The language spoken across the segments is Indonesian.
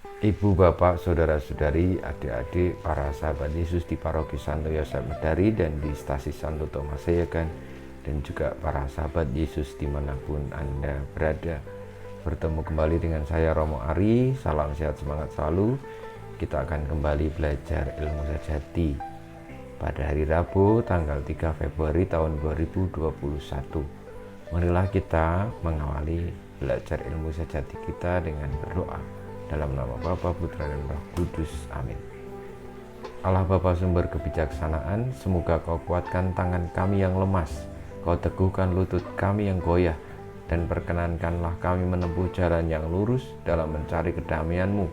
Ibu, bapak, saudara-saudari, adik-adik, para sahabat Yesus di Paroki Santo Yosef Medari dan di Stasi Santo Thomas Sayegan, dan juga para sahabat Yesus dimanapun Anda berada. Bertemu kembali dengan saya Romo Ari. Salam sehat, semangat selalu. Kita akan kembali belajar ilmu sejati pada hari Rabu tanggal 3 Februari tahun 2021. Marilah kita mengawali belajar ilmu sejati kita dengan berdoa. Dalam nama Bapa, Putra, dan Roh Kudus. Amin. Allah Bapa sumber kebijaksanaan, semoga Kau kuatkan tangan kami yang lemas, Kau teguhkan lutut kami yang goyah, dan perkenankanlah kami menempuh jalan yang lurus dalam mencari kedamaian-Mu.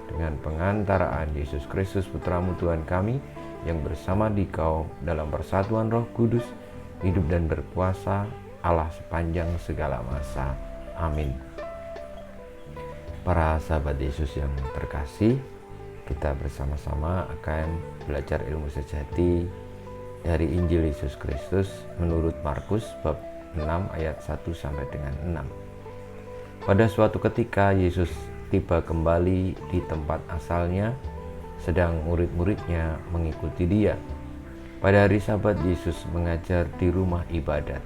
Dengan pengantaraan Yesus Kristus Putra-Mu Tuhan kami, yang bersama di Kau dalam persatuan Roh Kudus, hidup dan berkuasa Allah sepanjang segala masa. Amin. Para sahabat Yesus yang terkasih, kita bersama-sama akan belajar ilmu sejati dari Injil Yesus Kristus menurut Markus bab 6 ayat 1 sampai dengan 6. Pada suatu ketika Yesus tiba kembali di tempat asalnya, sedang murid-muridnya mengikuti Dia. Pada hari Sabat Yesus mengajar di rumah ibadat,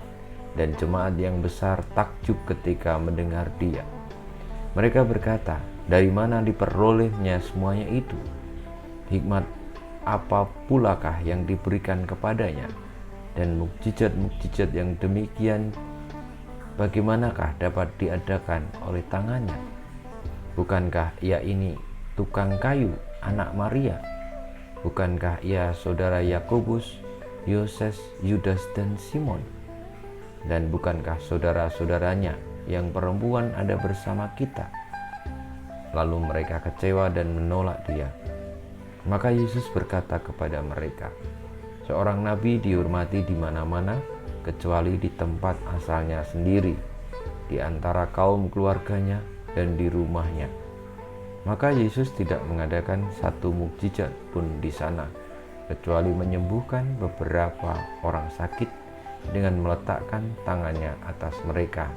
dan jemaat yang besar takjub ketika mendengar Dia. Mereka berkata, dari mana diperolehnya semuanya itu? Hikmat apa pulakah yang diberikan kepadanya? Dan mukjizat-mukjizat yang demikian bagaimanakah dapat diadakan oleh tangannya? Bukankah ia ini tukang kayu, anak Maria? Bukankah ia saudara Yakobus, Yoses, Yudas, dan Simon? Dan bukankah saudara-saudaranya yang perempuan ada bersama kita? Lalu mereka kecewa dan menolak Dia. Maka Yesus berkata kepada mereka, seorang nabi dihormati di mana-mana kecuali di tempat asalnya sendiri, di antara kaum keluarganya dan di rumahnya. Maka Yesus tidak mengadakan satu mukjizat pun di sana, kecuali menyembuhkan beberapa orang sakit dengan meletakkan tangannya atas mereka.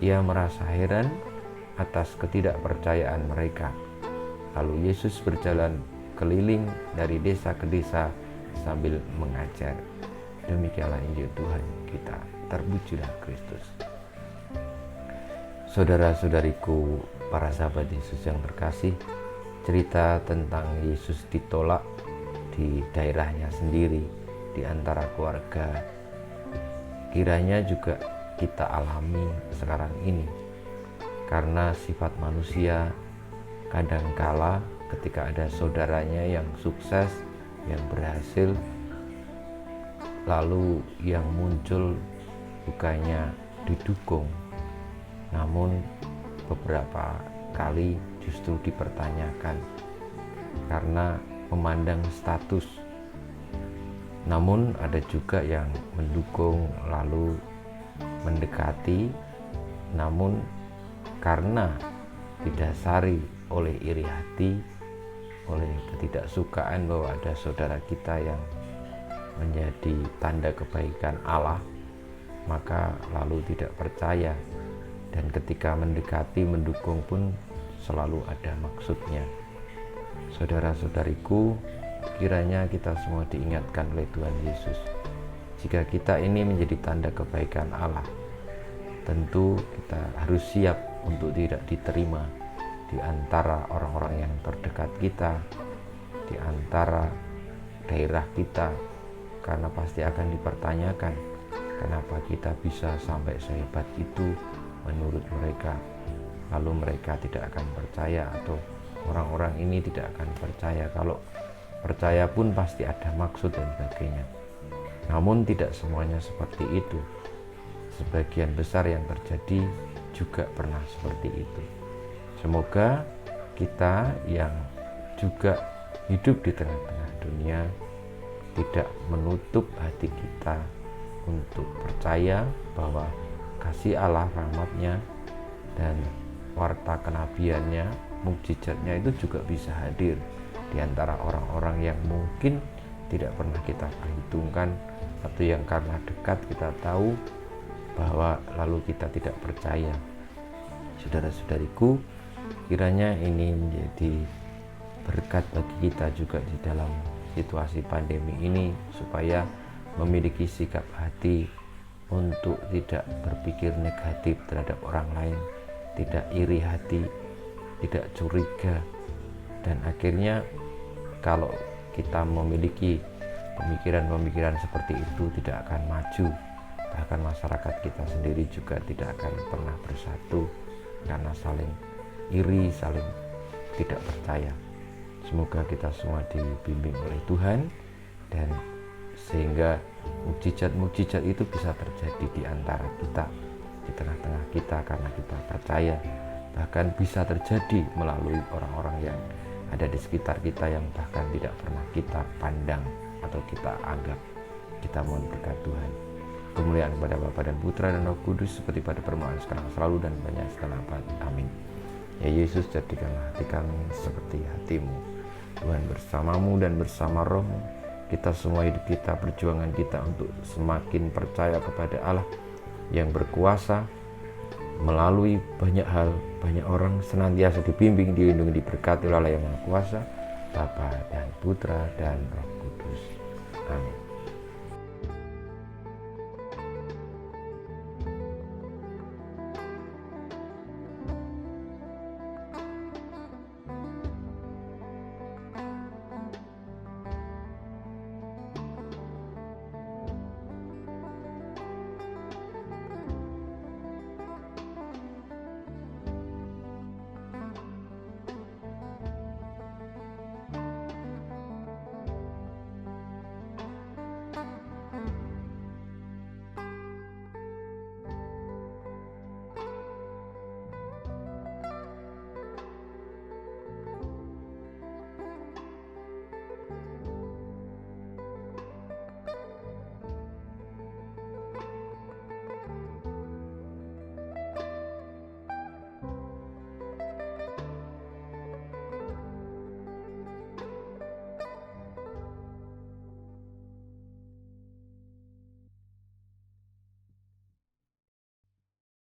Ia merasa heran atas ketidakpercayaan mereka. Lalu Yesus berjalan keliling dari desa ke desa sambil mengajar. Demikianlah Injil Tuhan kita. Terpujilah Kristus. Saudara-saudariku, para sahabat Yesus yang terkasih, cerita tentang Yesus ditolak di daerahnya sendiri, di antara keluarga, kiranya juga kita alami sekarang ini, karena sifat manusia kadangkala ketika ada saudaranya yang sukses, yang berhasil, lalu yang muncul bukannya didukung, namun beberapa kali justru dipertanyakan karena memandang status. Namun ada juga yang mendukung lalu mendekati, namun karena didasari oleh iri hati, oleh ketidaksukaan bahwa ada saudara kita yang menjadi tanda kebaikan Allah, maka lalu tidak percaya, dan ketika mendekati, mendukung pun selalu ada maksudnya. Saudara-saudariku, kiranya kita semua diingatkan oleh Tuhan Yesus, jika kita ini menjadi tanda kebaikan Allah, tentu kita harus siap untuk tidak diterima di antara orang-orang yang terdekat kita, di antara daerah kita, karena pasti akan dipertanyakan kenapa kita bisa sampai sehebat itu menurut mereka. Lalu mereka tidak akan percaya, atau orang-orang ini tidak akan percaya. Kalau percaya pun pasti ada maksud dan sebagainya. Namun tidak semuanya seperti itu. Sebagian besar yang terjadi juga pernah seperti itu. Semoga kita yang juga hidup di tengah-tengah dunia tidak menutup hati kita untuk percaya bahwa kasih Allah, rahmatnya, dan warta kenabiannya, mukjizatnya itu juga bisa hadir di antara orang-orang yang mungkin tidak pernah kita perhitungkan, atau yang karena dekat kita tahu bahwa lalu kita tidak percaya. Saudara-saudariku, Kiranya ini menjadi berkat bagi kita juga di dalam situasi pandemi ini, supaya memiliki sikap hati untuk tidak berpikir negatif terhadap orang lain, tidak iri hati, tidak curiga. Dan akhirnya kalau kita memiliki pemikiran-pemikiran seperti itu, tidak akan maju. Bahkan masyarakat kita sendiri juga tidak akan pernah bersatu karena saling iri, saling tidak percaya. Semoga kita semua dibimbing oleh Tuhan, dan sehingga mukjizat-mukjizat itu bisa terjadi di antara kita, di tengah-tengah kita, karena kita percaya. Bahkan bisa terjadi melalui orang-orang yang ada di sekitar kita yang bahkan tidak pernah kita pandang atau kita anggap. Kita mohon berkat Tuhan. Kemuliaan kepada Bapa dan Putra dan Roh Kudus, seperti pada permulaan, sekarang, selalu, dan banyak setelah abad. Amin. Ya Yesus, jadikanlah hati kami seperti hati-Mu. Tuhan bersamamu dan bersama Roh-Mu. Kita semua hidup kita, perjuangan kita untuk semakin percaya kepada Allah yang berkuasa melalui banyak hal, banyak orang, senantiasa dibimbing, dilindungi, diberkati oleh Allah yang Maha Kuasa, Bapa dan Putra dan Roh Kudus. Amin.